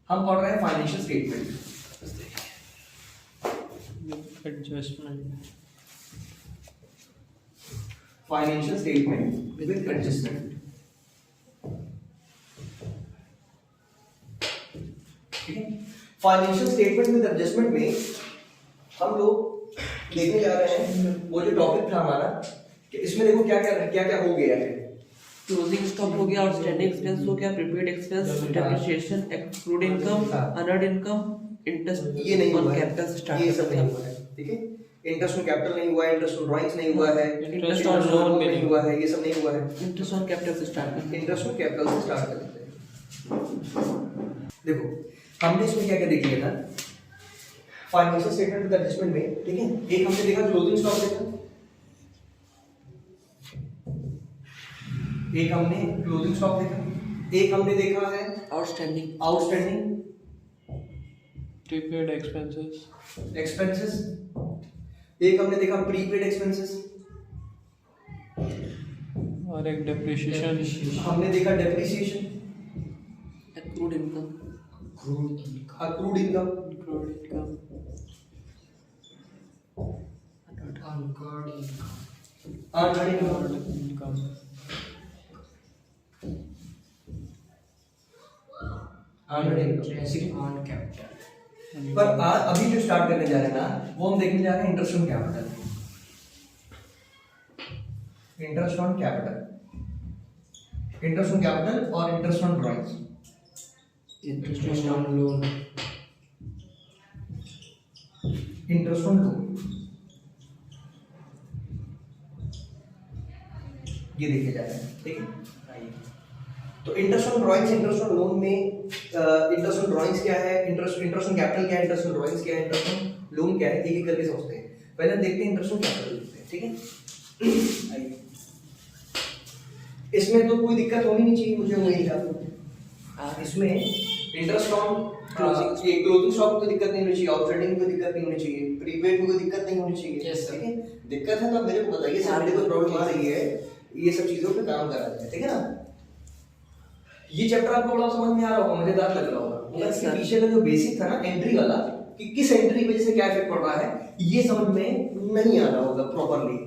हम पढ़ रहे हैं financial statement adjustment. Financial statement with adjustment. ठीक है, फाइनेंशियल स्टेटमेंट विद एडजस्टमेंट में हम लोग देखने जा रहे हैं वो जो टॉपिक था हमारा कि इसमें देखो क्या क्या हो गया है। क्लोजिंग स्टॉक हो गया, आउटस्टैंडिंग एक्सपेंस हो गया, prepaid expense, depreciation, exclude income, unearned income, interest ये नहीं ऑन हुआ है, कैपिटल स्टार्ट ये सब नहीं हुआ है। ठीक है, इंटरेस्ट ऑन कैपिटल नहीं हुआ है, इंटरेस्ट ऑन ड्राइंग्स नहीं हुआ है, इंटरेस्ट ऑन लोन नहीं हुआ है, ये सब नहीं हुआ है। इंटरेस्ट ऑन कैपिटल से स्टार्ट करते हैं। इंटरेस्ट ऑन कैपिटल से स्टार्ट करते हैं। देखो हमने इसमें क्या क्या देख लिया था फाइनेंशियल स्टेटमेंट विद एडजस्टमेंट में। ठीक है, एक हमने देखा क्लोजिंग स्टॉक देखा, एक हमने क्लोजिंग स्टॉक देखा, एक हमने देखा है आउटस्टैंडिंग प्रीपेड एक्सपेंसेस, एक्सपेंसेस, एक हमने देखा प्रीपेड एक्सपेंसेस, और एक डेप्रिसिएशन। हमने देखा depreciation, accrued income, accrued income, unearned income, on capital. पर आज अभी जो स्टार्ट करने जा रहे हैं ना वो हम देखने जा रहे हैं interest on capital. Interest on capital, interest on capital और interest on drawings, interest on loan, interest on loan, ये देखे जा रहे हैं। ठीक है, तो interest on drawings, interest on loan में इंटरेस्ट ऑन ड्राइंग्स क्या है, इंटरेस्ट ऑन कैपिटल क्या है, इंटरेस्ट ऑन ड्राइंग्स क्या है, इंटरेस्ट ऑन लोन क्या है, एक एक करके समझते हैं। पहले देखते हैं इंटरेस्ट ऑन कैपिटल देखते हैं। ठीक है, आइए। इसमें तो कोई दिक्कत होनी नहीं चाहिए, मुझे वही था। इसमें इंटरेस्ट ऑन क्लोजिंग स्टॉक में कोई दिक्कत नहीं होनी चाहिए, आउटस्टैंडिंग में कोई दिक्कत नहीं होनी चाहिए, प्रीपेड में कोई दिक्कत नहीं होनी चाहिए। Yes, sir. ठीक है, दिक्कत है तो आप मेरे को बताइए, सामने कोई प्रॉब्लम आ रही है, ये सब चीजों पे काम करा जाए। ठीक है ना, ये चैप्टर आपको बड़ा समझ में आ रहा होगा, मजेदार लग रहा होगा। Yes, इसके sir. पीछे का जो बेसिक था ना एंट्री वाला, कि किस एंट्री की वजह से क्या इफेक्ट पड़ रहा है, ये समझ में नहीं आ रहा होगा प्रॉपर्ली।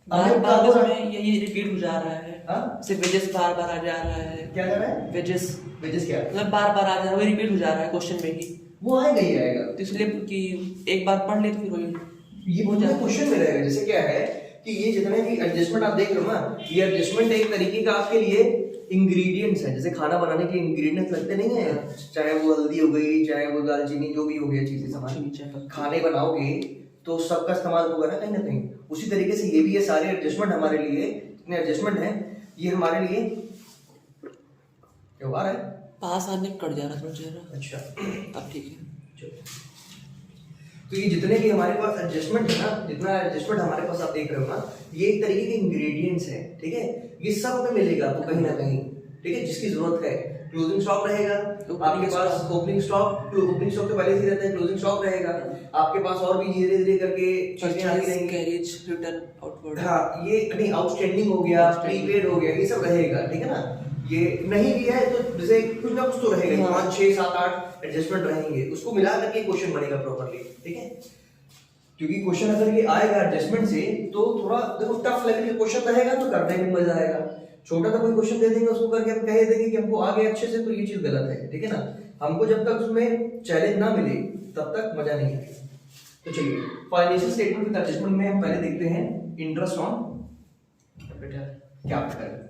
बार बार इसमें यही रिपीट हो जा रहा है। हाँ? सिर्फ वेजेस बार बार आ जा रहा है। क्या कर रहा है वेजेस वेजेस क्या है? मतलब बार बार आ जा रहा है, वही रिपीट हो जा रहा है क्वेश्चन में ही। वो आएगा ही आएगा, तो इसलिए कि एक बार पढ़ ले तो फिर वही ये बहुत क्वेश्चन में रहेगा। जैसे क्या है कि ये जितने भी एडजस्टमेंट आप देख रहे हो ना, ये एडजस्टमेंट एक तरीके का आपके लिए इंग्रेडिएंट्स है। जैसे खाना बनाने के इंग्रेडिएंट्स लगते नहीं है, चाहे वो हल्दी हो गई, चाहे वो दालचीनी, जो भी हो गया चीजें सामान, खाने बनाओगे तो सबका इस्तेमाल होगा ना कहीं ना कहीं। उसी तरीके से ये भी है, सारे एडजस्टमेंट हमारे लिए, जितने एडजस्टमेंट हैं ये हमारे लिए क्या आ रहा है, पास आने कट जा रहा थोड़ा चेहरा। अच्छा अब ठीक है। तो ये जितने भी हमारे पास एडजस्टमेंट है ना, जितना एडजस्टमेंट हमारे पास आप देख रहे हो ना, ये एक तरीके के इंग्रेडिएंट्स हैं। ठीक है, ये सब में मिलेगा आपको कहीं ना कहीं। ठीक है, जिसकी जरूरत है। क्लोजिंग स्टॉक रहेगा आपके पास, ओपनिंग स्टॉक तो पहले से रहता है, क्लोजिंग स्टॉक रहेगा आपके पास, और भी धीरे धीरे करके चीजें आती रहेंगी। Carriage, return, outward. हाँ, ये नहीं, आउटस्टैंडिंग हो गया, प्रीपेड हो गया, ये सब रहेगा। ठीक है ना, ये नहीं भी है तो जैसे कुछ ना कुछ तो रहेगा, 5 6 7 8 एडजस्टमेंट रहेंगे, उसको मिला करके क्वेश्चन बनेगा प्रॉपर्ली। ठीक है, क्योंकि क्वेश्चन अगर ये आएगा एडजस्टमेंट से तो थोड़ा देखो टफ लेवल का क्वेश्चन रहेगा तो करने में मजा आएगा। छोटा सा कोई क्वेश्चन दे देंगे, उसको करके हम कह देंगे कि हमको आ गया अच्छे से, तो ये चीज गलत है। ठीक है ना, हमको जब तक उसमें चैलेंज ना मिले तब तक मजा नहीं आएगा। तो चलिए, फाइनेंशियल स्टेटमेंट विद एडजस्टमेंट में हम पहले देखते हैं इंटरेस्ट ऑन कैपिटल।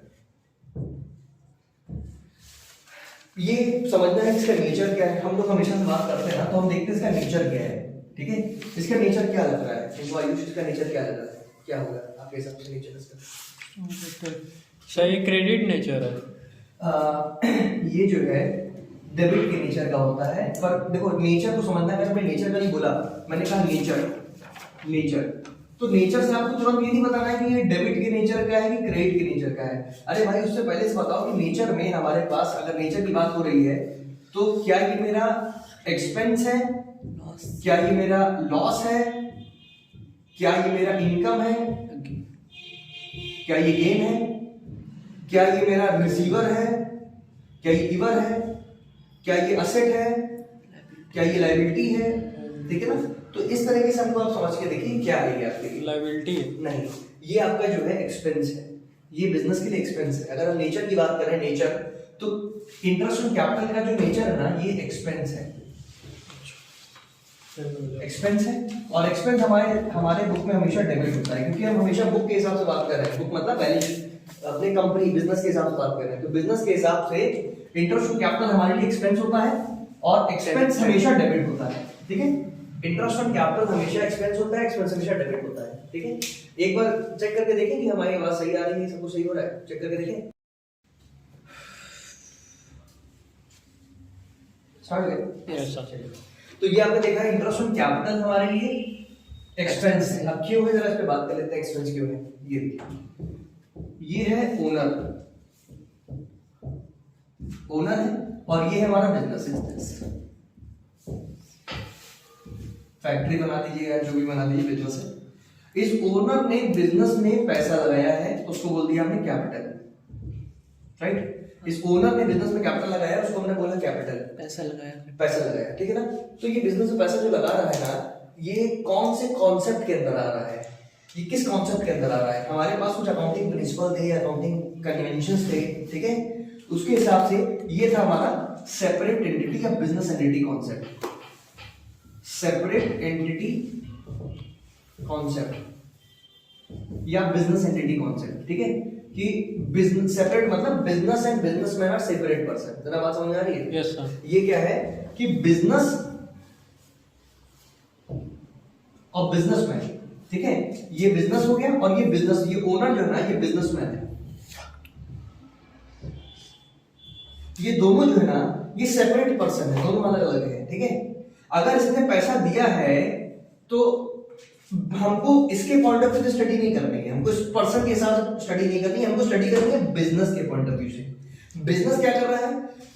ये समझना है इसका नेचर क्या है। हम लोग हमेशा से बात करते हैं ना, तो हम देखते हैं इसका नेचर क्या है। ठीक है, इसका नेचर क्या लग रहा है इनको, आयुष इसका नेचर क्या लग रहा है, क्या होगा आपके हिसाब से नेचर इसका? सही क्रेडिट नेचर है। ये जो है डेबिट के नेचर का होता है। पर देखो नेचर को समझना है, मैं नेचर का नहीं बोला, मैंने कहा नेचर। तो नेचर से आपको तुरंत ये नहीं बताना है कि ये डेबिट के नेचर का है कि क्रेडिट के नेचर का है। अरे भाई, उससे पहले से बताओ कि नेचर में हमारे पास, अगर नेचर की बात हो रही है तो क्या ये मेरा एक्सपेंस है, क्या ये मेरा लॉस है, क्या ये मेरा इनकम है, क्या ये गेन है, क्या ये मेरा रिसीवर है, क्या ये गिवर है, क्या ये असेट है, क्या ये लायबिलिटी है, ठीक है ना। तो इस तरीके से हमको आप समझ के देखिए क्या है ये आपके लिए। लायबिलिटी है। नहीं, ये आपका जो है एक्सपेंस है, ये बिजनेस के लिए एक्सपेंस है। अगर हम नेचर की बात करें, नेचर तो इंटरेस्ट ऑन कैपिटल का जो नेचर है ना, ये एक्सपेंस है, एक्सपेंस है। और एक्सपेंस हमारे बुक में हमेशा डेबिट होता है, क्योंकि हम हमेशा बुक के हिसाब से बात कर रहे हैं। बुक मतलब बैलेंस शीट, अपने कंपनी बिजनेस के हिसाब से बात कर रहे हैं। तो बिजनेस के हिसाब से इंटरेस्ट ऑन कैपिटल हमारे लिए एक्सपेंस होता है और एक्सपेंस हमेशा डेबिट होता है, ठीक है। इंटरेस्ट ऑन कैपिटल हमेशा एक्सपेंस होता है, एक्सपेंस हमेशा डेबिट होता है, ठीक है। एक बार चेक करके देखें कि हमारी बात सही आ रही है, सब कुछ सही हो रहा है, चेक करके देखें। समझ गए? Yes sir. तो ये आपने देखा इंटरेस्ट ऑन कैपिटल हमारे लिए एक्सपेंस है। अब क्यों है, जरा इस पे बात कर लेते हैं, एक्सपेंस क्यों है। ये देखिए, ये है ओनर, ओनर है, और ये है हमारा बिजनेस। फैक्ट्री बना दीजिएगा, जो भी बना दीजिए, बिजनेस है। इस ओनर ने बिजनेस में पैसा लगाया है, उसको बोल दिया हमने कैपिटल, राइट। इस ओनर ने बिजनेस में कैपिटल लगाया, उसको हमने बोला कैपिटल, पैसा लगाया, पैसा लगाया, ठीक है ना। तो ये बिजनेस में पैसा जो लगा रहा है ना, ये कौन से कॉन्सेप्ट के अंदर आ रहा है, ये किस कॉन्सेप्ट के अंदर आ रहा है। हमारे पास कुछ अकाउंटिंग प्रिंसिपल थे, अकाउंटिंग कन्वेंशंस थे, ठीक है। उसके हिसाब से ये था हमारा सेपरेट एंटिटी या business entity concept, separate entity concept या बिजनेस एंटिटी कॉन्सेप्ट, ठीक है। कि बिजनेस सेपरेट मतलब business and businessman are separate person. जरा बात समझ आ रही है? Yes sir. ये क्या है कि बिजनेस और बिजनेसमैन, ठीक है। ये बिजनेस हो गया और ये बिजनेस, ये ओनर जो है ना, ये बिजनेसमैन है। ये दोनों जो है ना, ये सेपरेट पर्सन है, दोनों अलग अलग है, ठीक है। अगर इसने पैसा दिया है तो हमको इसके पॉइंट ऑफ व्यू से स्टडी नहीं करनी है, हमको इस पर्सन के हिसाब से स्टडी नहीं करनी है, हमको स्टडी करनी है बिजनेस के पॉइंट ऑफ व्यू से। बिजनेस क्या कर रहा है,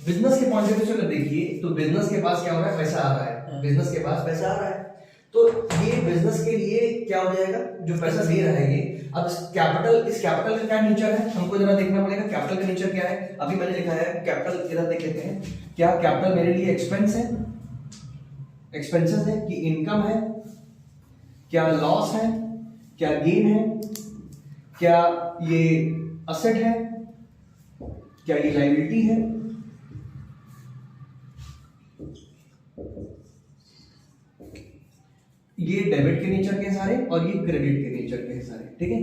बिजनेस के पॉइंट ऑफ व्यू से अगर देखिए तो बिजनेस के पास क्या हो रहा है, पैसा आ रहा है, बिजनेस के पास पैसा आ रहा है। तो ये बिजनेस के लिए क्या हो जाएगा, जो पैसा दे रहा है ये। अब इस कैपिटल का क्या नेचर है, हमको जरा देखना पड़ेगा कैपिटल का नेचर क्या है। अभी मैंने लिखा है कैपिटल, इधर देख लेते हैं। क्या कैपिटल मेरे लिए एक्सपेंस है, एक्सपेंसेस है, कि इनकम है, क्या लॉस है, क्या गेन है, क्या ये असेट है, क्या ये लायबिलिटी है। ये डेबिट के नेचर के सारे और ये क्रेडिट के नेचर के सारे, ठीक है।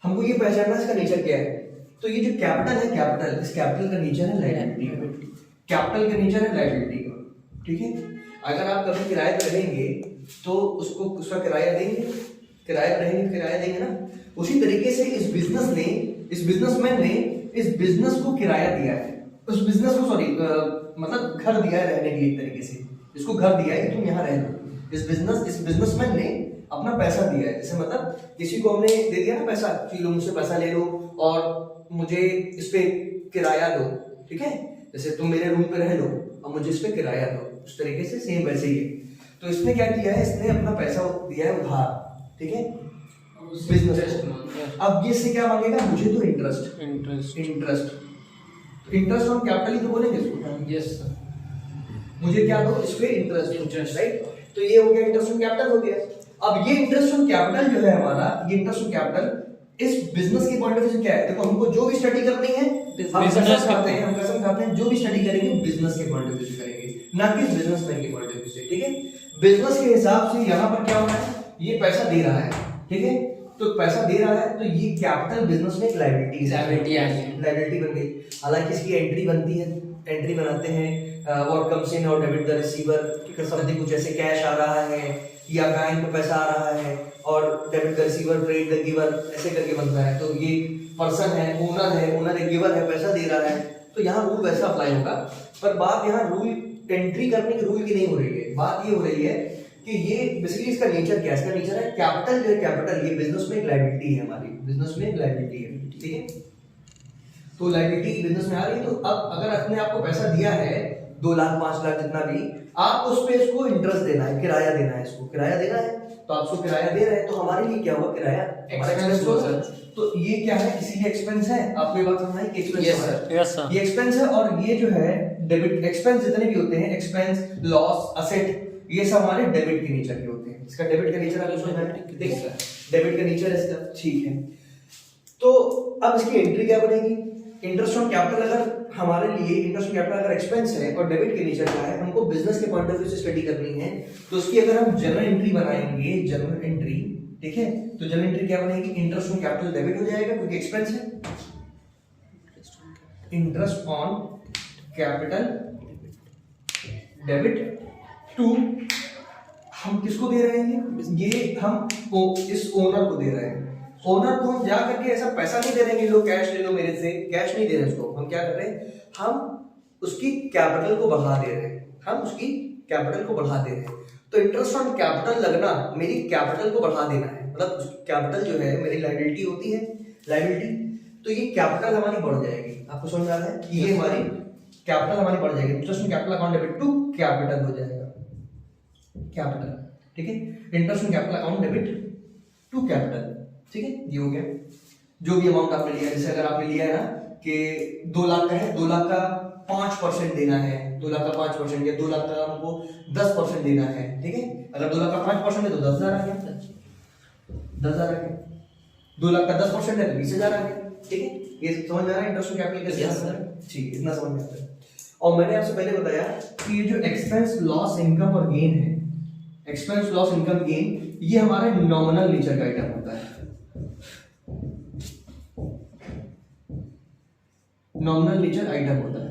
हमको ये पहचानना इसका नेचर क्या है। तो ये जो कैपिटल है, कैपिटल, इस कैपिटल का नेचर है लायबिलिटी, कैपिटल का नेचर है लायबिलिटी का, ठीक है। अगर आप कभी किराए पर रहेंगे तो उसको उसका किराया देंगे, किराए पर रहेंगे किराया देंगे ना। उसी तरीके से इस बिजनेसमैन ने इस बिजनेस को किराया दिया है, उस बिजनेस को मतलब घर दिया है रहने के लिए, एक तरीके से इसको घर दिया है कि तुम यहाँ रह लो। इस बिजनेसमैन ने अपना पैसा दिया है, जैसे मतलब किसी को हमने दे दिया ना पैसा कि लो मुझसे पैसा ले लो और मुझे इस पे किराया दो, ठीक है। जैसे तुम मेरे रूम पे रह लो और मुझे इस पे किराया दो, उस तरीके से सेम वैसे ही है। तो इसने क्या किया है, इसने अपना पैसा दिया है उधार, ठीक है, बिजनेस। अब ये से क्या मांगेगा, मुझे तो इंटरेस्ट ऑन कैपिटल ही तो बोलेंगे इसको। Yes sir. मुझे क्या दो, इस पे इंटरेस्ट, राइट। तो ये हो गया इंटरेस्ट ऑन कैपिटल हो गया। अब ये इंटरेस्ट ऑन कैपिटल जो है हमारा, ये इंटरेस्ट ऑन कैपिटल इस बिजनेस के पॉइंट ऑफ व्यू से क्या है। देखो हमको जो भी स्टडी करनी है, हम कसम खाते हैं जो भी स्टडी करेंगे बिजनेस के पॉइंट ऑफ व्यू से करेंगे, ना कि बिजनेसमैन के पॉइंट ऑफ व्यू से, ठीक है। बिजनेस के हिसाब से यहाँ पर क्या हो रहा है, ये पैसा दे रहा है, ठीक है। तो पैसा दे रहा है तो ये कैपिटल बिजनेस में एक लायबिलिटी बन गई। हालांकि इसकी एंट्री बनती है, एंट्री बनाते हैं व्हाट कम्स इन और डेबिट द रिसीवर, कि समथिंग कुछ ऐसे कैश आ रहा है या बैंक में पैसा आ रहा है और debit the receiver credit the giver, ऐसे करके बनता है। तो ये पर्सन है, ओनर एक गिवर है, पैसा दे रहा है, तो यहाँ रूल वैसा अप्लाई होगा। पर बात यहाँ रूल एंट्री करने के रूल की नहीं हो रही है, बात ये हो रही है कि ये बेसिकली इसका नेचर क्या है। इसका नेचर है कैपिटल, जो है कैपिटल ये बिजनेस में एक लायबिलिटी है, हमारी बिजनेस में एक लायबिलिटी है, ठीक है। तो लायबिलिटी बिजनेस में आ रही है। तो अब अगर अपने आपको पैसा दिया है 2 लाख 5 लाख जितना भी, आप उस पे इसको इंटरेस्ट देना है, किराया देना है, इसको किराया देना है। तो आप उसको किराया दे रहे हैं, तो हमारे लिए क्या हुआ, किराया एक्सपेंस होगा। तो ये क्या है, इसीलिए एक्सपेंस है। आपको ये बात समझना है कि एक्सपेंस है, यस सर, ये एक्सपेंस है। और ये जो है डेबिट एक्सपेंस जितने भी होते हैं, एक्सपेंस, लॉस, असेट, ये सब हमारे डेबिट के नेचर के होते हैं। इसका डेबिट का नेचर आपको समझ में आया? ठीक है, डेबिट का नेचर है इसका, ठीक है। तो अब इसकी एंट्री क्या बनेगी? इंटरेस्ट ऑन कैपिटल अगर हमारे लिए इंटरेस्ट ऑन कैपिटल अगर एक्सपेंस है और डेबिट के नेचर का है, हमको बिजनेस के पॉइंट ऑफ व्यू से स्टडी करनी है, तो उसकी अगर हम जनरल एंट्री बनाएंगे, जनरल एंट्री, ठीक है, तो जनरल एंट्री क्या बनेगी? इंटरेस्ट ऑन कैपिटल डेबिट हो जाएगा क्योंकि एक्सपेंस है। Interest on capital debit to, हम किसको दे रहे हैं? ये हम इस ओनर को दे रहे हैं। ओनर को हम जा करके ऐसा पैसा नहीं दे रहे हैं, लो कैश ले लो मेरे से, कैश नहीं दे रहे उसको। हम क्या कर रहे हैं? हम उसकी कैपिटल को बढ़ा दे रहे हैं, हम उसकी कैपिटल को बढ़ा दे रहे हैं। तो इंटरेस्ट ऑन कैपिटल लगना मेरी कैपिटल को बढ़ा देना है, मतलब कैपिटल जो है मेरी लायबिलिटी होती है, लायबिलिटी, तो ये कैपिटल हमारी बढ़ जाएगी। आपको समझ में आ रहा है कि ये हमारी कैपिटल हमारी बढ़ जाएगी। Interest on capital account debit to capital हो जाएगा, कैपिटल, ठीक है। Interest on capital account debit to capital, ठीक है, ये हो गया। जो भी अमाउंट आपने लिया, जैसे अगर आपने लिया है ना कि 2 लाख का है, 2 लाख का 5% देना है, 2 लाख का 5% या 2 लाख का हमको 10% देना है, ठीक है। अगर 2 लाख का 5% है तो 10,000 आ गया, 10,000 आ गया। 2 लाख का 10% है तो 20,000 आ गया, ठीक है। ये समझ में आ रहा है इंटरेस्ट ऑन कैपिटल कैसे आता है? ठीक है, इतना समझ में आता है। और मैंने आपसे पहले बताया कि ये जो एक्सपेंस, लॉस, इनकम और गेन है, एक्सपेंस, लॉस, इनकम, गेन, ये हमारे नॉमिनल नेचर का आइटम होता है। नॉमिनल नेचर आइटम होता है।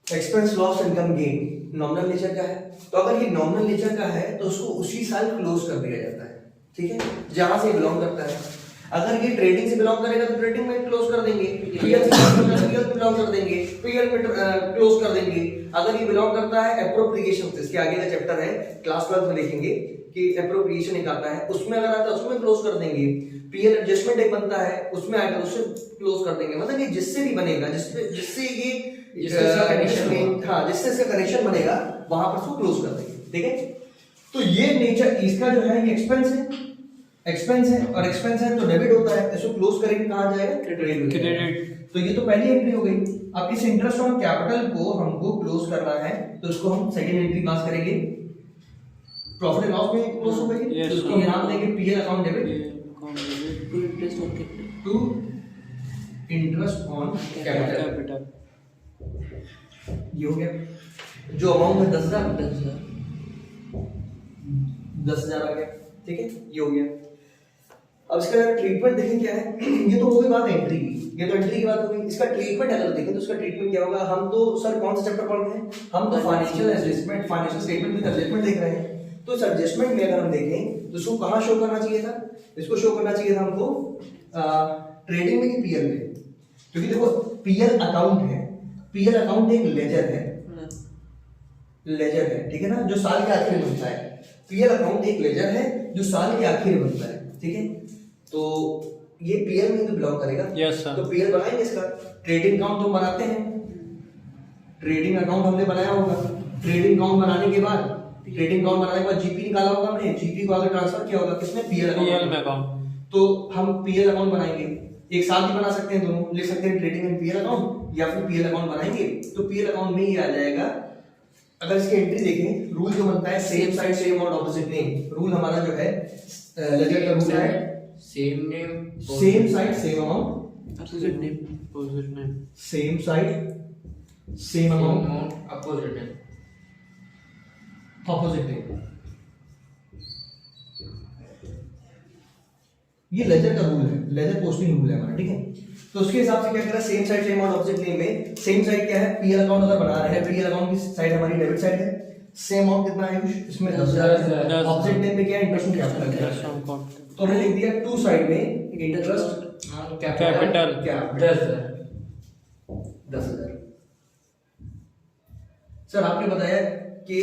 Expense, loss, income, gain nominal nature का है। तो अगर ये नॉमिनल नेचर का है तो उसको उसी साल क्लोज कर दिया जाता है, ठीक है, जहां से बिलोंग करता है। अगर ये ट्रेडिंग से बिलोंग करेगा तो ट्रेडिंग में क्लोज कर देंगे, पीएल से बिलोंग कर देंगे, पीएल में क्लोज कर देंगे। अगर ये बिलोंग करता है एप्रोप्रिएशन से, इसके आगे का चैप्टर है, क्लास 12 में देखेंगे कि एप्रोप्रिएशन एक आता है, उसमें अगर आता है उसमें क्लोज कर देंगे। पीएल एडजस्टमेंट एक बनता है, उसमें आएगा उससे क्लोज कर देंगे। मतलब ये जिससे भी बनेगा, जिससे ये हाँ, जिससे इसका कनेक्शन बनेगा वहां पर उसको क्लोज कर देंगे, ठीक है। तो ये नेचर इसका जो है ये एक्सपेंस है, एक्सपेंस है, और एक्सपेंस है तो डेबिट होता है, इसको क्लोज करेंगे कहां जाएगा? क्रेडिट। तो ये तो पहली एंट्री हो गई। अब इस इंटरेस्ट ऑन कैपिटल को हमको क्लोज करना है, तो इसको हम सेकंड एंट्री पास करेंगे, प्रॉफिट एंड लॉस में क्लोज हो गई, तो इसको हम नाम देंगे PL account debit to interest on capital. ये हो गया। जो अमाउंट है 10,000 आ गया, ठीक है, ये हो गया। अब इसका ट्रीटमेंट देखें क्या है। ये तो हो गई बात एंट्री की, ये तो एंट्री की बात हो गई। इसका ट्रीटमेंट अगर देखें तो इसका ट्रीटमेंट क्या होगा? हम तो सर कौन सा चैप्टर पढ़ रहे हैं? हम तो financial adjustment, financial statement with adjustment देख रहे हैं। तो इस एडजस्टमेंट में अगर हम देखें तो इसको कहाँ शो करना चाहिए था? इसको शो करना चाहिए था हमको ट्रेडिंग में कि पीएल में? क्योंकि देखो पीएल अकाउंट है, पीएल अकाउंट एक लेजर है, लेजर है, ठीक है ना, जो साल के आखिर में बनता है। पीएल अकाउंट एक लेजर है जो साल के आखिर में बनता है, ठीक है। तो ये पीएल में तो बिलोंग करेगा। Yes sir. तो पीएल बनाएंगे इसका। ट्रेडिंग अकाउंट तो बनाते हैं, ट्रेडिंग अकाउंट हमने बनाया होगा। ट्रेडिंग अकाउंट बनाने के बाद, ट्रेडिंग अकाउंट बनाने के बाद जीपी निकाला होगा हमने, जीपी को आगे ट्रांसफर किया होगा किसमें? PL account. तो हम पीएल अकाउंट बनाएंगे, एक साथ ही बना सकते हैं, दोनों लिख सकते हैं, ट्रेडिंग एंड पीएल अकाउंट, या फिर पीएल अकाउंट बनाएंगे तो पीएल अकाउंट में ही आ जाएगा। अगर इसकी एंट्री देखें, रूल जो बनता है same side same amount opposite name. Rule हमारा जो है लेजर का रूल है same name, same side same amount, opposite name, same side same amount, opposite name, opposite name. ये लेजर का रूल है, लेजर पोस्टिंग रूल है हमारा, ठीक है। तो उसके हिसाब से क्या करें? Same side same amount opposite name में सेम साइड क्या है? पीएल अकाउंट अगर बना रहे हैं, पीएल अकाउंट की साइड हमारी डेबिट साइड है, सेम अमाउंट कितना है इसमें? 10,000। ऑपोजिट नेम में क्या है? Interest on capital. तो हमने लिख दिया टू साइड में इंटरेस्ट कैपिटल 10,000। सर आपने बताया कि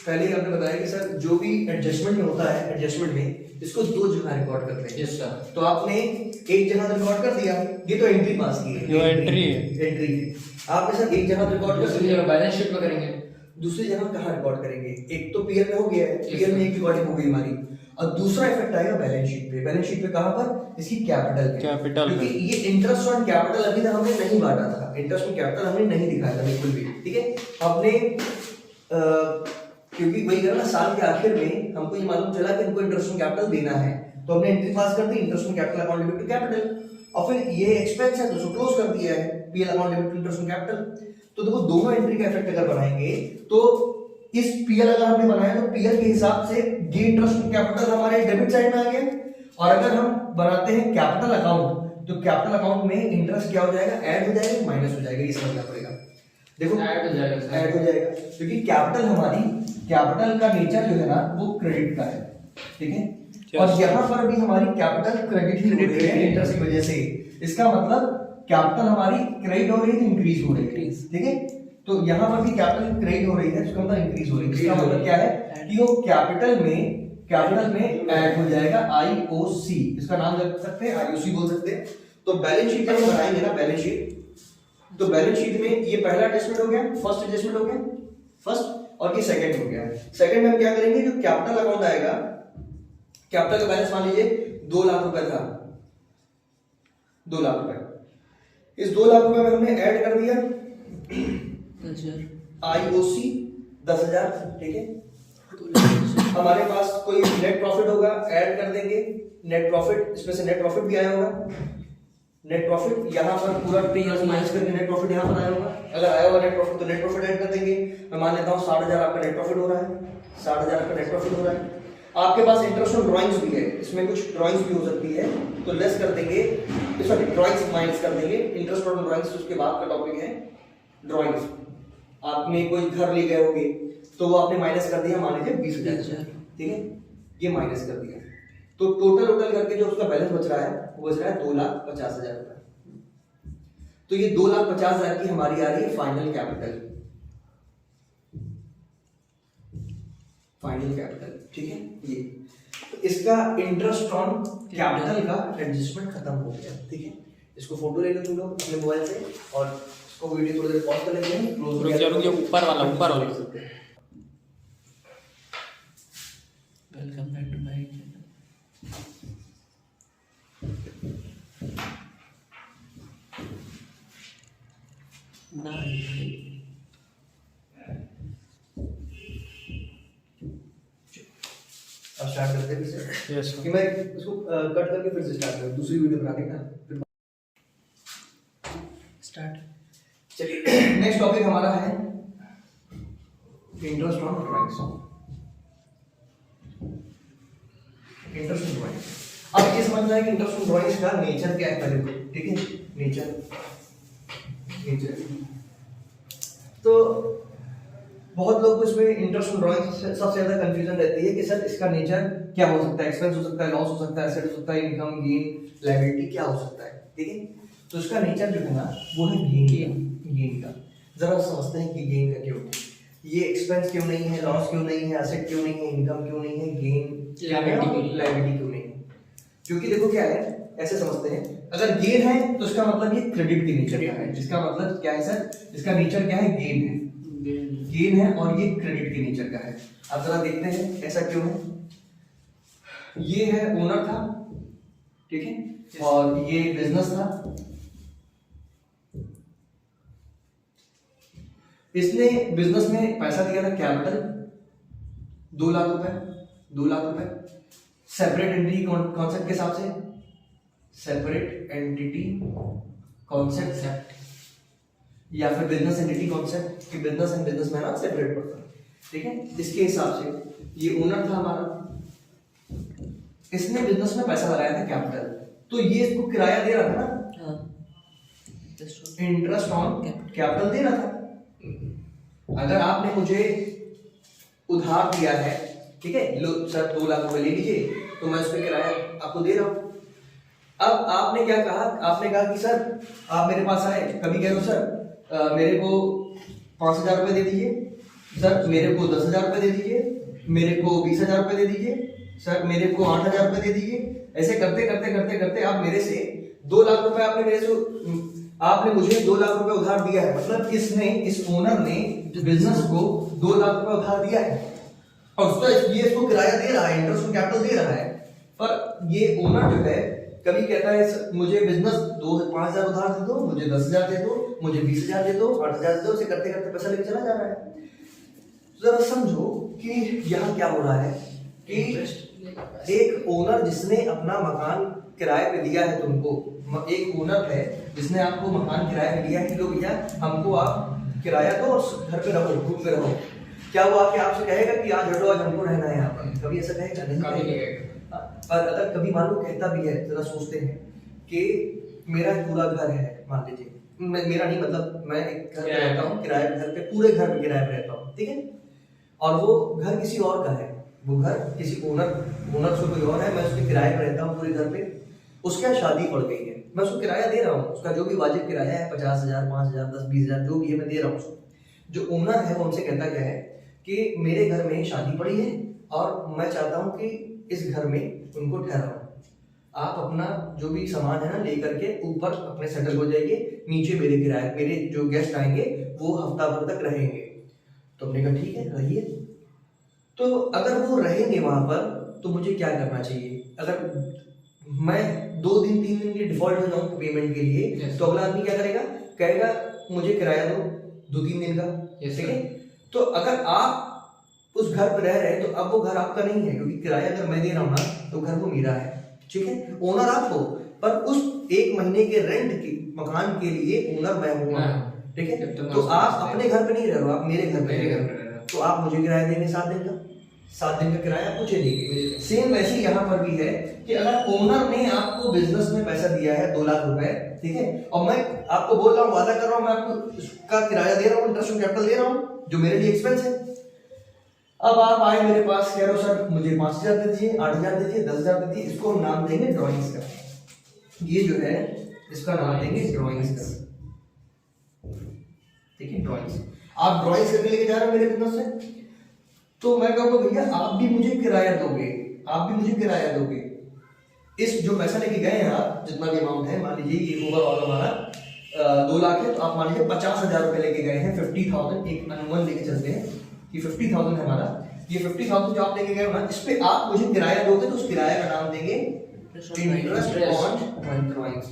पहले ही आपने बताया कि सर जो भी एडजस्टमेंट में होता है, एडजस्टमेंट में इसको 2 जगह रिकॉर्ड करते हैं। Yes sir. तो आपने एक जगह रिकॉर्ड कर दिया, ये तो एंट्री पास की है, ये एंट्री है, एंट्री है। आपने सर एक जगह रिकॉर्ड कर दूसरी दिया, जगह बैलेंस शीट में करेंगे। दूसरी जगह कहाँ रिकॉर्ड करेंगे? एक तो पीएल में हो गया है, पीएल में एक रिकॉर्डिंग हो गई हमारी, और दूसरा इफेक्ट आएगा बैलेंस शीट पे। बैलेंस शीट पे कहाँ पर? इसकी कैपिटल पे। कैपिटल क्योंकि में। ये इंटरेस्ट ऑन कैपिटल अभी तक हमने नहीं बांटा था, इंटरेस्ट ऑन कैपिटल हमने नहीं दिखाया था बिल्कुल भी, ठीक है। हमने क्योंकि वही कहा ना, साल के आखिर में हमको ये मालूम चला कि हमको इंटरेस्ट ऑन कैपिटल देना है, तो हमने एंट्री पास कर दी, interest on capital account debit to capital, और फिर ये एक्सपेंस है तो उसको क्लोज कर दिया है, PL account debit to interest on capital. तो देखो दोनों एंट्री का इफेक्ट अगर बनाएंगे तो इस पीएल अगर हमने बनाया तो पीएल के हिसाब से ये इंटरेस्ट ऑन कैपिटल हमारे डेबिट साइड में आ गया, और अगर हम बनाते हैं कैपिटल अकाउंट तो कैपिटल अकाउंट में इंटरेस्ट क्या हो जाएगा? ऐड हो जाएगा, माइनस हो जाएगा, ये समझना पड़ेगा। देखो ऐड हो जाएगा, ऐड हो जाएगा, क्योंकि कैपिटल हमारी, कैपिटल का नेचर जो है ना वो क्रेडिट का है, ठीक है। और यहाँ पर भी हमारी कैपिटल क्रेडिट ही हो रही है इंटरेस्ट की वजह से, इसका मतलब कैपिटल हमारी क्रेडिट हो रही है तो इंक्रीज हो रही है, ठीक है। तो यहाँ पर भी कैपिटल क्रेडिट हो रही है, इसका मतलब इंक्रीज हो रही है। इसका मतलब क्या है कि वो कैपिटल में ऐड हो जाएगा आईओसी, इसका नाम रख सकते हैं, आईओसी बोल सकते हैं। तो बैलेंस शीट जब हम बनाएंगे ना, बैलेंस शीट, तो बैलेंस शीट में ये पहला एडजस्टमेंट हो गया, फर्स्ट एडजस्टमेंट हो गया, फर्स्ट, और ये सेकंड हो गया। सेकंड में हम क्या करेंगे? जो कैपिटल अकाउंट आएगा, कैपिटल का बैलेंस मान लीजिए 2 लाख रुपए था, 2 लाख रुपए, इस 2 लाख रुपए में हमने ऐड कर दिया आईओसी 10,000, ठीक है। हमारे पास कोई नेट प्रॉफिट होगा, ऐड कर देंगे नेट प्रॉफिट, इसमें से नेट प्रॉफिट भी आया होगा, नेट प्रॉफिट यहाँ पर पूरा पीएल माइनस करके नेट प्रॉफिट यहाँ पर आया होगा। अगर आया हुआ नेट प्रॉफिट तो नेट प्रॉफिट ऐड कर देंगे। मैं मान लेता हूँ 60,000 आपका नेट प्रॉफिट हो रहा है, 60,000 आपका नेट प्रॉफिट हो रहा है। आपके पास इंटरेस्ट ऑन ड्राइंग्स भी है, इसमें कुछ ड्राइंग्स भी हो सकती है, तो लेस कर देंगे, सॉरी ड्राइंग्स माइनस कर देंगे, इंटरेस्ट ऑन ड्राइंग्स उसके बाद का टॉपिक है ड्राइंग्स। आपने कोई घर ले गए होंगे तो वो आपने माइनस कर दिया, मान लीजिए 20,000, ठीक है, ये माइनस कर दिया। तो टोटल करके जो उसका बैलेंस बच रहा है वो बच रहा है 2,50,000 रुपए। तो ये 2,50,000 की हमारी आ रही है फाइनल कैपिटल, फाइनल कैपिटल, ठीक है। ये तो इसका इंटरेस्ट ऑन कैपिटल का एडजस्टमेंट खत्म हो गया, ठीक है। इसको फोटो ले लो तुम लोग अपने मोबाइल से, और इसको वीडियो थोड़ी देर पॉज कर लेते हैं, क्लोज रुक जा, ऊपर वाला welcome back to my channel. अब स्टार्ट करते हैं फिर से। यस कि मैं इसको कट करके फिर से स्टार्ट करूं, दूसरी वीडियो बनाने का फिर स्टार्ट। चलिए नेक्स्ट टॉपिक हमारा है interest on drawings. Interest on drawings, अब ये समझना है कि इंटरेस्ट ऑन ड्राइंग्स का नेचर क्या है पहले, ठीक है। नेचर तो बहुत लोग को इसमें इंटरेस्ट ऑन ड्राइंग्स सबसे ज्यादा कंफ्यूजन रहती है कि सर इसका नेचर क्या हो सकता है, एक्सपेंस हो सकता है, लॉस हो सकता है, एसेट हो सकता है, इनकम, गेन, लायबिलिटी क्या हो सकता है, ठीक है। तो इसका नेचर जो है ना वो है गेन का। जरा समझते हैं कि गेन का क्यों, ये एक्सपेंस क्यों नहीं है, लॉस क्यों नहीं है, एसेट क्यों नहीं है, इनकम क्यों नहीं है, गेन लायबिलिटी क्यों नहीं है। क्योंकि देखो क्या है, ऐसे समझते हैं, अगर गेन है तो इसका मतलब ये क्रेडिट के नेचर का है, जिसका मतलब क्या है सर, इसका नेचर क्या है, गेन है, गेन है, और ये क्रेडिट के नेचर का है। अब जरा देखते हैं ऐसा क्यों है। ये है ओनर था, ठीक है, और ये बिजनेस था, इसने बिजनेस में पैसा दिया था कैपिटल 2 लाख रुपए, 2 लाख रुपए सेपरेट एंटिटी कॉन्सेप्ट के हिसाब से, सेपरेट एंटिटी कॉन्सेप्ट या फिर बिजनेस एंटिटी कॉन्सेप्ट कि business and businessman are separate person, ठीक है। इसके हिसाब से ये ओनर था हमारा, इसने बिजनेस में पैसा लगाया था कैपिटल, तो ये इसको किराया दे रहा था ना, इंटरेस्ट ऑन कैपिटल दे रहा था। अगर आपने मुझे उधार दिया है, ठीक है, लो सर 2 लाख रुपए ले लीजिए, तो मैं उस पर किराया आपको दे रहा हूं। अब आपने क्या कहा, आपने कहा कि सर आप मेरे पास आए, कभी कह दो सर मेरे को 5,000 रुपए दे दीजिए, सर मेरे को 10,000 रुपए दे दीजिए, मेरे को 20,000 रुपए दे दीजिए, सर मेरे को 8,000 रुपए दे दीजिए। ऐसे करते करते करते करते आप मेरे से 2 लाख रुपए आपने मेरे से आपने मुझे 2 लाख रुपए उधार दिया है, मतलब इसने, इस ओनर ने बिजनेस को 2 लाख रुपए उधार दिया है और उसका ये इसको किराया दे रहा है, इंटरेस्ट और कैपिटल दे रहा है। पर ये ओनर जो है कभी कहता है मुझे बिजनेस 5,000 उधार दे दो, मुझे 10,000 दे दो, मुझे 20,000 दे दो, 8,000 दे दो, ऐसे करते करते पैसा लेके चला जा रहा है। जरा समझो कि यहाँ क्या हो रहा है कि एक ओनर जिसने अपना मकान किराए पे दिया है तुमको, एक ओनर है जिसने आपको मकान किराए पे दिया है कि लो भैया हमको आप किराया दो और घर पे रहो, रूम पे रहो, क्या वो आके आपसे कहेगा कि आज हटो, आज हमको रहना है यहाँ पर? कभी ऐसा कहेगा? नहीं कहेगा। और अगर कभी मान लो कहता भी है, जरा सोचते हैं कि मेरा पूरा घर है, मान लीजिए मेरा नहीं, मतलब मैं एक घर पे रहता हूँ, किराए पे, घर पे, पूरे घर पे किराए पे रहता हूँ, ठीक है, और वो घर किसी और का है, वो घर किसी ओनर से कोई और है, मैं उसके किराए पे रहता हूँ पूरे घर पे, उसके यहाँ शादी पड़ गई है, मैं उसको किराया दे रहा हूँ, उसका जो भी वाजिब किराया है 50,000, 5,000, 10, 20,000 जो भी है मैं दे रहा हूँ उसको। जो ओनर है वो हमसे कहता क्या है कि मेरे घर में शादी पड़ी है और मैं चाहता हूँ कि इस घर में उनको ठहराओ, आप अपना जो भी सामान है ना लेकर के ऊपर अपने सेटल हो जाइए, नीचे मेरे किराए, मेरे जो गेस्ट आएंगे वो हफ्ता भर तक रहेंगे। तो हमने कहा ठीक है रहिए। तो अगर वो रहेंगे वहां पर तो मुझे क्या करना चाहिए? अगर मैं 2 दिन 3 दिन के डिफॉल्ट हो जाऊं पेमेंट के लिए, तो अगला आदमी क्या करेगा? कहेगा मुझे किराया दो 2-3 दिन का, ठीक है। तो अगर आप उस घर पर रह रहे हैं तो अब वो घर आपका नहीं है, क्योंकि किराया अगर मैं दे रहा हूँ ना तो घर वो मेरा है, ठीक है, ओनर आप हो, पर उस 1 महीने के रेंट के मकान के लिए ओनर मैं हूँ, ठीक है। तो आप अपने घर पे नहीं रह रहे हो, आप मेरे घर पे रह रहे हो, तो आप मुझे किराया देंगे 7 दिन का किराया आप मुझे देंगे। सेम वैसे ही यहाँ पर भी है कि अगर ओनर ने आपको बिजनेस में पैसा दिया है 2 लाख रुपए, ठीक है, और मैं आपको बोल रहा हूँ, वादा कर रहा हूँ, मैं आपको इसका किराया दे रहा हूँ, इंटरेस्ट कैपिटल दे रहा हूँ जो मेरे लिए एक्सपेंस है। अब आप आए मेरे पास, कह रहे हो सर मुझे 5,000 दे दीजिए, 8,000 दे दीजिए, 10,000 दे दीजिए, इसको हम नाम देंगे ड्राइंग्स का, ये जो है इसका नाम देंगे ड्राइंग्स का, ठीक है, ड्राइंग्स। आप ड्राइंग्स करके लेके जा रहे हो मेरे बिजनेस से, तो मैं कहूँगा भैया आप भी मुझे किराया दोगे, आप भी मुझे किराया दोगे। इस जो पैसा लेके गए हैं आप, जितना भी अमाउंट है, मान लीजिए ये ओवरऑल हमारा 2 लाख है, तो आप मान लीजिए 50,000 रुपए लेके गए हैं, 50,000 एक अनुमान लेके चलते हैं कि 50,000 है हमारा, ये 50,000 जो आप लेके गए हो ना, इस पे आप मुझे किराया दोगे, तो उस किराया का नाम देंगे इंटरेस्ट ऑन ड्राइंग्स।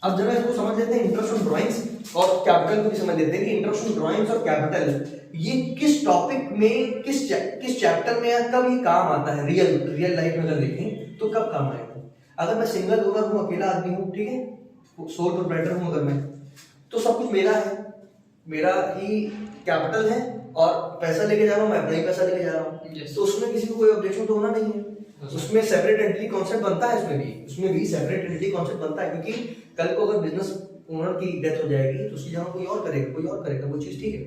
अब जरा इसको समझ लेते हैं, इंटरेस्ट ऑन ड्राइंग्स और कैपिटल को भी समझ लेते हैं कि इंटरेस्ट ऑन ड्राइंग्स और कैपिटल ये किस टॉपिक में, किस चैप्टर में या कब ये काम आता है। रियल लाइफ में अगर देखें तो कब काम आएगा? अगर मैं सिंगल ओनर हूँ, अकेला आदमी हूँ, ठीक है, सोल प्रोप्राइटर हूँ अगर मैं, तो सब कुछ मेरा है, मेरा ही कैपिटल है और पैसा लेके जा रहा हूँ, मैं अपना ही पैसा लेके जा रहा हूँ, तो उसमें किसी को कोई ऑब्जेक्शन तो होना नहीं है। उसमें सेपरेट एंटिटी कॉन्सेप्ट बनता है, उसमें भी सेपरेट एंटिटी कॉन्सेप्ट बनता है, क्योंकि कल को अगर बिजनेस ओनर की डेथ हो जाएगी तो उसकी जगह कोई और करेगा वो चीज, ठीक है।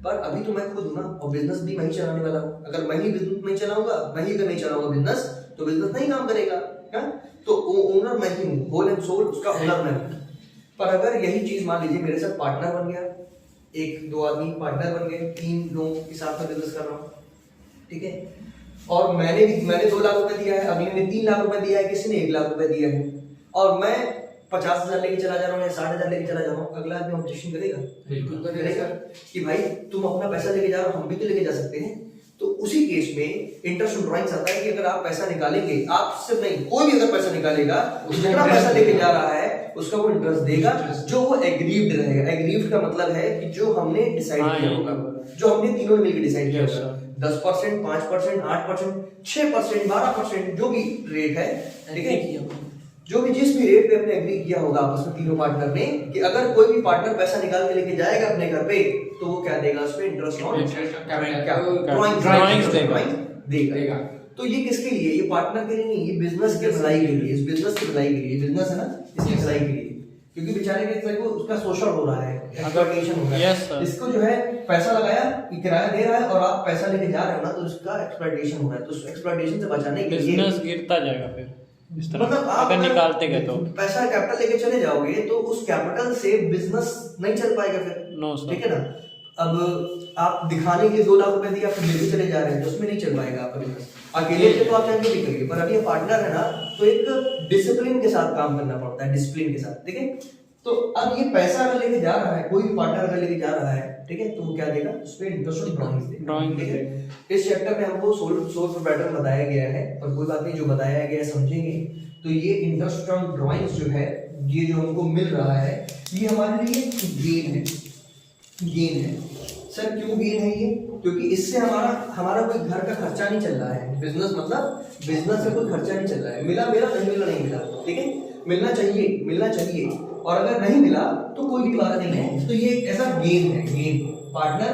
पर अभी तो मैं खुद हूं ना, और बिजनेस भी मैं ही चलाने वाला हूँ। अगर मैं ही बिजनेस नहीं चलाऊंगा, मैं ही अगर नहीं चलाऊंगा बिजनेस, तो बिजनेस नहीं काम करेगा, है? तो ओनर मैं ही हूँ, होल एंड सोल उसका ओनर मैं हूँ। पर अगर यही चीज मान लीजिए मेरे साथ पार्टनर बन गया, 1-2 आदमी पार्टनर बन गए, 3 लोगों के साथ में बिजनेस कर रहा हूँ, ठीक है, और मैंने 2 लाख रुपए दिया है, अगले ने 3 लाख रुपए दिया है, किसी ने 1 लाख रुपए दिया है, और मैं 50,000 लेके चला जा रहा हूँ या 60,000 लेके चला जा रहा हूँ, अगला आदमी ऑब्जेक्शन करेगा? बिल्कुल करेगा कि भाई तुम अपना पैसा लेके जा रहे हो, हम भी तो लेके जा सकते हैं। तो उसी केस में इंटरेस्ट ऑन ड्राइंग्स आता है कि अगर आप पैसा निकालेंगे, आप सिर्फ नहीं, कोई भी अगर पैसा निकालेगा, जितना पैसा लेके जा रहा है उसका वो इंटरेस्ट देगा, जो वो एग्रीव्ड रहेगा। एग्रीव्ड का मतलब है कि जो हमने डिसाइड किया होगा, जो हमने तीनों ने मिलकर डिसाइड किया होगा, 10%, 5%, 8%, 6%, 12%, जो भी रेट है, ठीक है, जो भी जिस भी रेट पे अपने एग्री किया होगा आपस में तीनों पार्टनर ने, कि अगर कोई भी पार्टनर पैसा निकाल के लेके जाएगा अपने घर पे, तो वो क्या देगा? उस पे इंटरेस्ट ऑन ड्राइंग्स देगा। तो ये किसके लिए? ये पार्टनर के लिए नहीं, ये बिजनेस के भलाई के लिए, इस बिजनेस की भलाई के लिए, बिजनेस है ना, इसकी भलाई के लिए, क्योंकि बेचारे के को उसका शोषण हो रहा है, एक्सप्लॉइटेशन हो रहा है। इसको जो है पैसा लगाया, किराया दे रहा है और आप पैसा लेके जा रहे हो ना, तो उसका एक्सप्लॉइटेशन हो रहा है। तो उस एक्सप्लॉइटेशन से बचाने के लिए बिजनेस गिरता जाएगा फिर, मतलब आप अगर निकालते गए तो पैसा कैपिटल लेके चले जाओगे तो उस कैपिटल से बिजनेस नहीं चल पाएगा फिर, ठीक है ना। अब आप दिखाने के 2 लाख रुपए दिए, आप लेके चले जा रहे हैं, तो उसमें नहीं चल पाएगा आपका बिजनेस। अकेले के तो आप चाहेंगे भी करिए, पर अभी ये पार्टनर है ना, तो एक डिसिप्लिन के साथ काम करना पड़ता है, डिसिप्लिन के साथ, ठीक है। तो अब ये पैसा अगर लेके जा रहा है, कोई भी पार्टनर अगर लेके जा रहा है, ठीक है, तो वो क्या देगा, उस पे इंटरेस्ट ऑन ड्राइंग्स देगा, Drawing ठीक है। देगा। इस चैप्टर में हमको सोल पैटर्न बताया गया है, पर कोई बात नहीं, जो बताया गया है समझेंगे। तो ये इंटरेस्ट ऑन ड्राइंग्स जो है, ये जो हमको मिल रहा है, ये हमारे लिए गेन है, गेन है। सर क्यों गेन है ये? क्योंकि इससे हमारा कोई घर का खर्चा नहीं चल रहा है। बिजनेस मतलब बिजनेस से कोई खर्चा नहीं चल रहा है। मिला नहीं मिला नहीं मिला, ठीक है, मिलना चाहिए, और अगर नहीं मिला तो कोई भी बात नहीं है। तो ये एक ऐसा गेन है, गेन। पार्टनर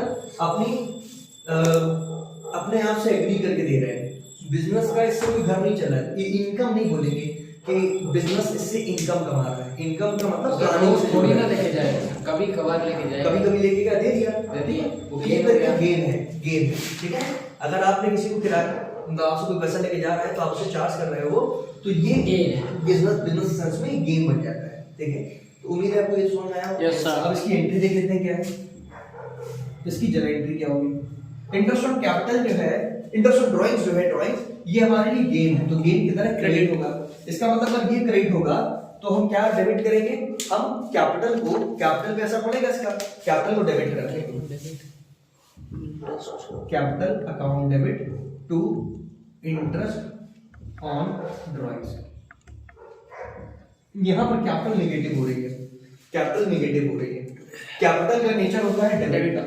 अपने आप से एग्री करके दे रहे हैं। बिजनेस का इससे कोई घर नहीं चल रहा है, ये इनकम नहीं बोलेंगे कि बिजनेस इससे इनकम कमा रहा है। इनकम का मतलब रोज थोड़ी ना लेके जाएगा, कभी कभार लेके जाएगा, कभी लेके गया, दे दिया, वो ये गेन तरह हो का गया। गेन है, गेन है, ठीक है। अगर आपने किसी को किराया, मतलब आपसे कोई पैसा लेके जा रहा है तो आपसे चार्ज कर रहे हो, तो ये गेन है। बिजनेस सेंस में गेन बन जाता है, ठीक है। तो उम्मीद है आपको ये समझ आया होगा। Yes, sir. अब इसकी एंट्री देख लेते हैं क्या है। इसकी जरा एंट्री क्या होगी। इंटरेस्ट ऑन कैपिटल जो है, इंटरेस्ट ऑन ड्राइंग्स जो है, ड्राइंग्स ये हमारे लिए गेन है, तो गेन की तरह क्रेडिट होगा। इसका मतलब अगर ये क्रेडिट होगा तो हम क्या डेबिट करेंगे, हम कैपिटल पे असर पड़ेगा इसका, कैपिटल को डेबिट करेंगे, capital account debit to interest on drawings. यहां पर कैपिटल नेगेटिव हो रही है, कैपिटल का नेचर होता है डेबिट का।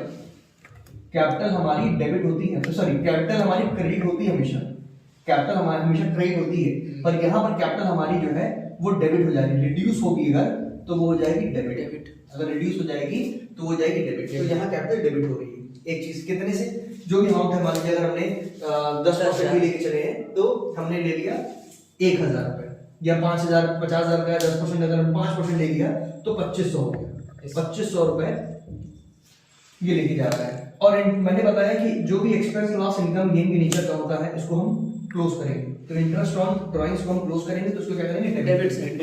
कैपिटल हमारी डेबिट होती है, सॉरी कैपिटल हमारी क्रेडिट होती है हमेशा, कैपिटल हमारी हमेशा क्रेडिट होती है, पर यहाँ पर कैपिटल हमारी जो है वो डेबिट हो जाएगी। रिड्यूस होगी अगर तो वो हो जाएगी डेबिट, अगर रिड्यूस हो जाएगी तो वो हो जाएगी डेबिट। तो यहाँ कैपिटल डेबिट हो रही है। एक चीज कितने से, जो भी अमाउंट है, मान लीजिए अगर हमने 10% भी लेके चले हैं तो हमने ले लिया 1000 रुपए या 5000, 50,000 का 10% अगर हम 5% ले लिया तो 2500 हो गया। 2500 रुपए ये लेके जा रहा है। और मैंने बताया कि जो भी एक्सपेंस लॉस इनकम गेन के नेचर का होता है इसको हम क्लोज करेंगे। तो इंटरेस्ट ऑन ड्राइंग्स को हम क्लोज करेंगे तो उसको क्या करेंगे, डेबिट साइड।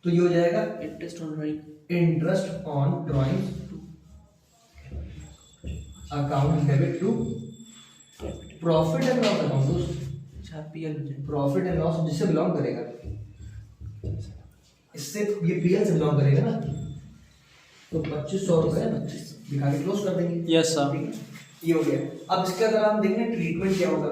तो ये हो जाएगा interest on drawing, interest on drawings account debit to profit and loss account. Profit and loss जिससे बिलोंग करेगा, इससे ये पीएल से बिलोंग करेगा ना, तो 2500 रुपए दिखा के क्लोज कर देंगे। Yes sir. ठीक है, ये हो गया। अब इसके अंदर हम देखें ट्रीटमेंट क्या होगा,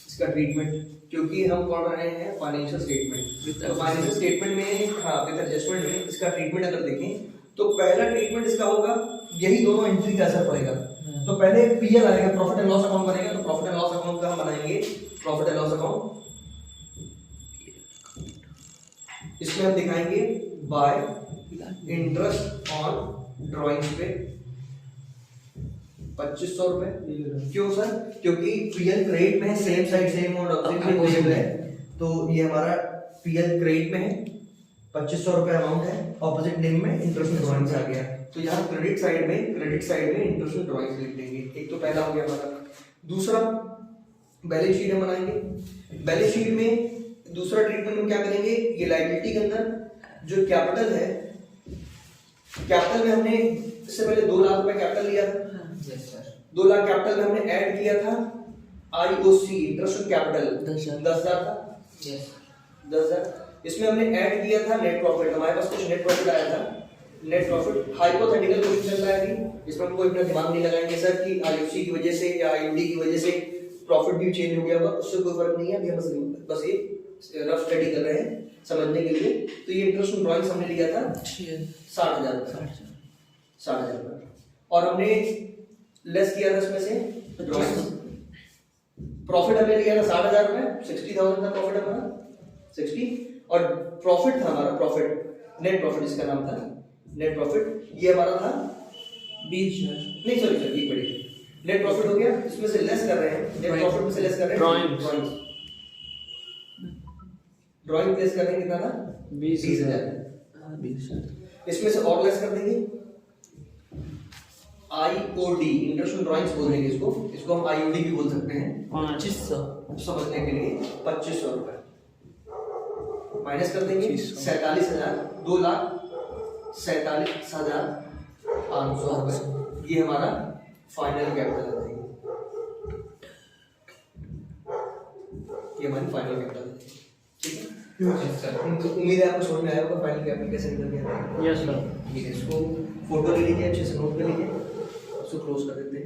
इसका ट्रीटमेंट, क्योंकि हम पढ़ रहे हैं फाइनेंशियल स्टेटमेंट। तो फाइनेंशियल स्टेटमेंट में, हाँ, विद एडजस्टमेंट में इसका ट्रीटमेंट अगर देखें तो पहला ट्रीटमेंट इसका होगा, यही दोनों एंट्री का असर पड़ेगा। तो पहले पीएल आएगा, प्रॉफिट एंड लॉस अकाउंट बनेगा। तो प्रॉफिट एंड लॉस अकाउंट का हम बनाएंगे प्रॉफिट एंड लॉस अकाउंट। इसमें हम दिखाएंगे बाय इंटरेस्ट ऑन ड्राइंग्स पे 2500 रुपए। क्यों सर? क्योंकि पीएल क्रेडिट में है, सेम साइड सेम और ऑपोजिट है, तो ये हमारा पीएल क्रेडिट में है, 2500 रुपए अमाउंट है, ऑपोजिट नेम में इंटरेस्ट ऑन ड्राइंग्स आ गया। तो यहाँ क्रेडिट साइड में इंटरेस्ट ऑन ड्राइंग्स लिख देंगे। एक तो पहला हो गया हमारा। दूसरा बैलेंस शीट हम बनाएंगे। बैलेंस शीट में दूसरा ट्रीटमेंट हम क्या करेंगे, ये लायबिलिटी के अंदर जो कैपिटल है, कैपिटल में हमने इससे पहले 2 लाख रुपए कैपिटल लिया था। 2 लाख कैपिटल में हमने ऐड किया था आईओसी, इंटरेस्ट ऑन कैपिटल 10,000 था। 10,000 इसमें हमने ऐड किया था नेट प्रॉफिट। हमारे पास कुछ नेट प्रॉफिट आया था। नेट प्रॉफिट हाइपोथेटिकल क्वेश्चन चल रहा है अभी, इसमें हम कोई अपना दिमाग नहीं लगाएंगे सर कि आईओसी की वजह से या आईओडी की वजह से प्रॉफिट भी चेंज हो गया होगा, उससे कोई फर्क नहीं है। अभी हम बस ये रफ स्टडी कर रहे हैं समझने के लिए। तो ये इंटरेस्ट ऑन ड्राइंग्स हमने लिया था 60,000 रुपए, 60,000 रुपए, और हमने लेस किया था इसमें से ड्राइंग्स। प्रॉफिट हमने लिया था 60,000 रुपए, 60,000 था प्रॉफिट हमारा, 60, और प्रॉफिट था हमारा, प्रॉफिट नेट प्रॉफिट इसका नाम था, नेट प्रॉफिट। ये हमारा था 20,000, नहीं सॉरी सर, एक मिनट, नेट प्रॉफिट हो गया, इसमें से लेस कर रहे हैं, नेट प्रॉफिट में से लेस कर रहे हैं ड्राइंग्स। ड्राइंग लेस कर देंगे, कितना था 20,000। इसमें से और लेस कर देंगे आईओडी, इंटरेस्ट ऑन ड्राइंग्स बोल देंगे इसको हम आईओडी भी बोल सकते हैं। 2500 समझने के लिए 2500 रुपए माइनस कर देंगे 47,000, 2,47,500 रुपए। ये हमारा फाइनल कैपिटल है, ये हमारी फाइनल कैपिटल है, ठीक है। Yes, sir. तो उम्मीद है आपको समझ में आया होगा फाइनल कैपिटल कैसे निकल गया। Yes sir. ठीक है, इसको फोटो ले लीजिए, अच्छे से नोट कर लीजिए, उसको क्लोज कर देते हैं।